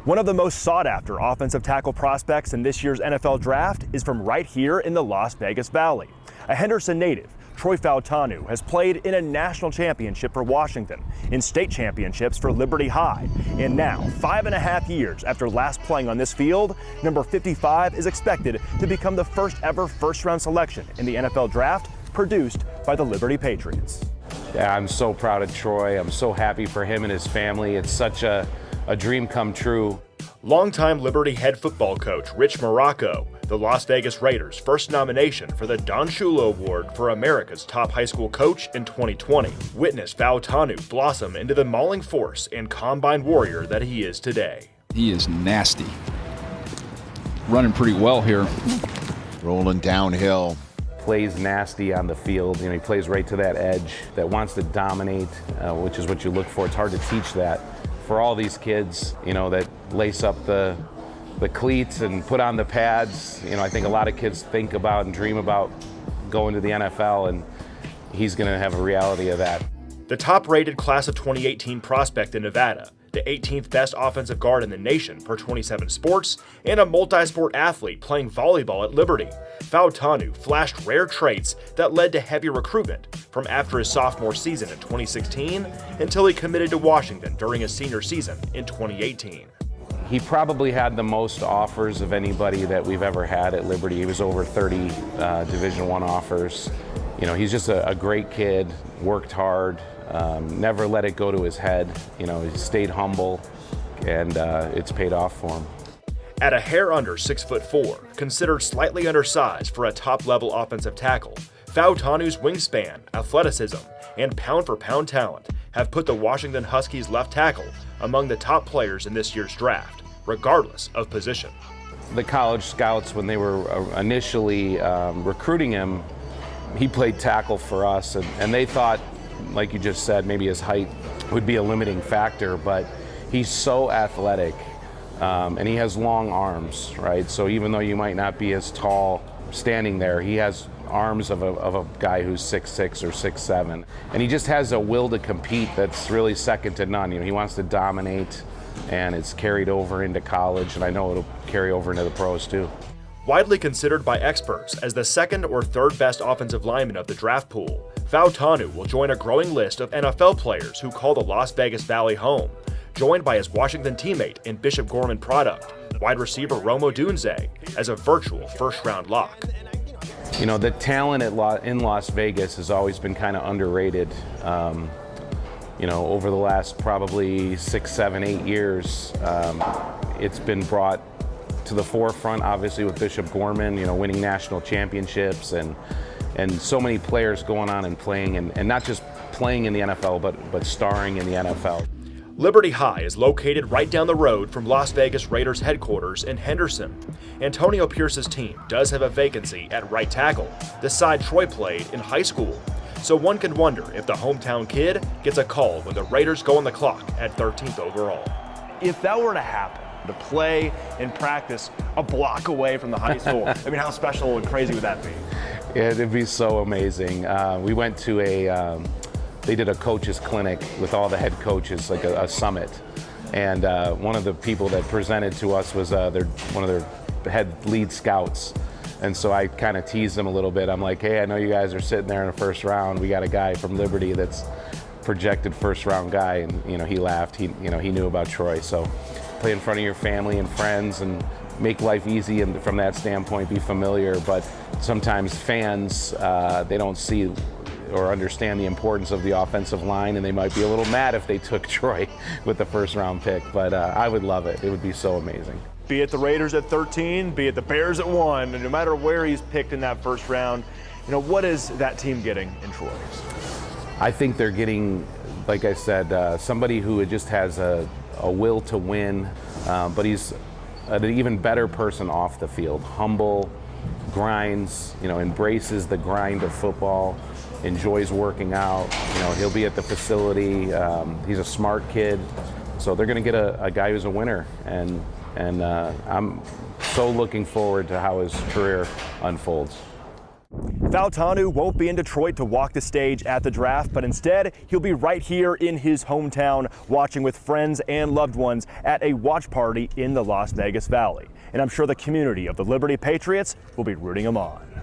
One of the most sought-after offensive tackle prospects in this year's NFL draft is from right here in the Las Vegas Valley. A Henderson native, Troy Fautanu has played in a national championship for Washington, in state championships for Liberty High, and now, 5.5 years after last playing on this field, number 55 is expected to become the first ever first-round selection in the NFL draft produced by the Liberty Patriots. Yeah, I'm so proud of Troy. I'm so happy for him and his family. It's such a dream come true. Longtime Liberty head football coach Rich Morocco, the Las Vegas Raiders' first nomination for the Don Shula Award for America's top high school coach in 2020, witnessed Fautanu blossom into the mauling force and combine warrior that he is today. He is nasty. Running pretty well here. Rolling downhill. Plays nasty on the field. You know, he plays right to that edge that wants to dominate, which is what you look for. It's hard to teach that. For all these kids, you know, that lace up the cleats and put on the pads, you know, I think a lot of kids think about and dream about going to the NFL, and he's going to have a reality of that. The top-rated class of 2018 prospect in Nevada, the 18th best offensive guard in the nation per 27 sports, and a multi-sport athlete playing volleyball at Liberty, Fautanu flashed rare traits that led to heavy recruitment from after his sophomore season in 2016 until he committed to Washington during his senior season in 2018. He probably had the most offers of anybody that we've ever had at Liberty. He was over 30 Division I offers. You know, he's just a great kid, worked hard, never let it go to his head. You know, he stayed humble, and it's paid off for him. At a hair under 6'4", considered slightly undersized for a top-level offensive tackle, Fautanu's wingspan, athleticism, and pound-for-pound talent have put the Washington Huskies left tackle among the top players in this year's draft, regardless of position. The college scouts, when they were initially recruiting him, he played tackle for us, and they thought, like you just said, maybe his height would be a limiting factor, but he's so athletic, and he has long arms, right? So even though you might not be as tall standing there, he has arms of a guy who's 6'6" or 6'7", and he just has a will to compete that's really second to none. You know, he wants to dominate, and it's carried over into college, and I know it'll carry over into the pros too. Widely considered by experts as the second or third best offensive lineman of the draft pool, Fautanu will join a growing list of NFL players who call the Las Vegas Valley home, joined by his Washington teammate and Bishop Gorman product, wide receiver Rome Odunze, as a virtual first-round lock. You know, the talent in Las Vegas has always been kind of underrated. You know, over the last probably 6, 7, 8 years, it's been brought to the forefront, obviously with Bishop Gorman, you know, winning national championships, and so many players going on and playing, and not just playing in the NFL, but starring in the NFL. Liberty High is located right down the road from Las Vegas Raiders headquarters in Henderson. Antonio Pierce's team does have a vacancy at right tackle, the side Troy played in high school. So one can wonder if the hometown kid gets a call when the Raiders go on the clock at 13th overall. If that were to happen, to play and practice a block away from the high school, I mean, how special and crazy would that be? Yeah, it'd be so amazing. We went to they did a coaches clinic with all the head coaches, like a summit. And one of the people that presented to us was one of their head lead scouts. And so I kind of teased them a little bit. I'm like, hey, I know you guys are sitting there in the first round. We got a guy from Liberty that's projected first round guy. And, you know, he laughed. He knew about Troy. So play in front of your family and friends and make life easy, and from that standpoint, be familiar. But sometimes fans, they don't see or understand the importance of the offensive line, and they might be a little mad if they took Troy with the first round pick, but I would love it. It would be so amazing. Be it the Raiders at 13, be it the Bears at 1, and no matter where he's picked in that first round, you know, what is that team getting in Troy? I think they're getting, like I said, somebody who just has a will to win, but he's an even better person off the field. Humble, grinds, you know, embraces the grind of football, enjoys working out. You know, he'll be at the facility. He's a smart kid, so they're going to get a guy who's a winner, and I'm so looking forward to how his career unfolds. Fautanu won't be in Detroit to walk the stage at the draft, but instead he'll be right here in his hometown watching with friends and loved ones at a watch party in the Las Vegas Valley. And I'm sure the community of the Liberty Patriots will be rooting him on.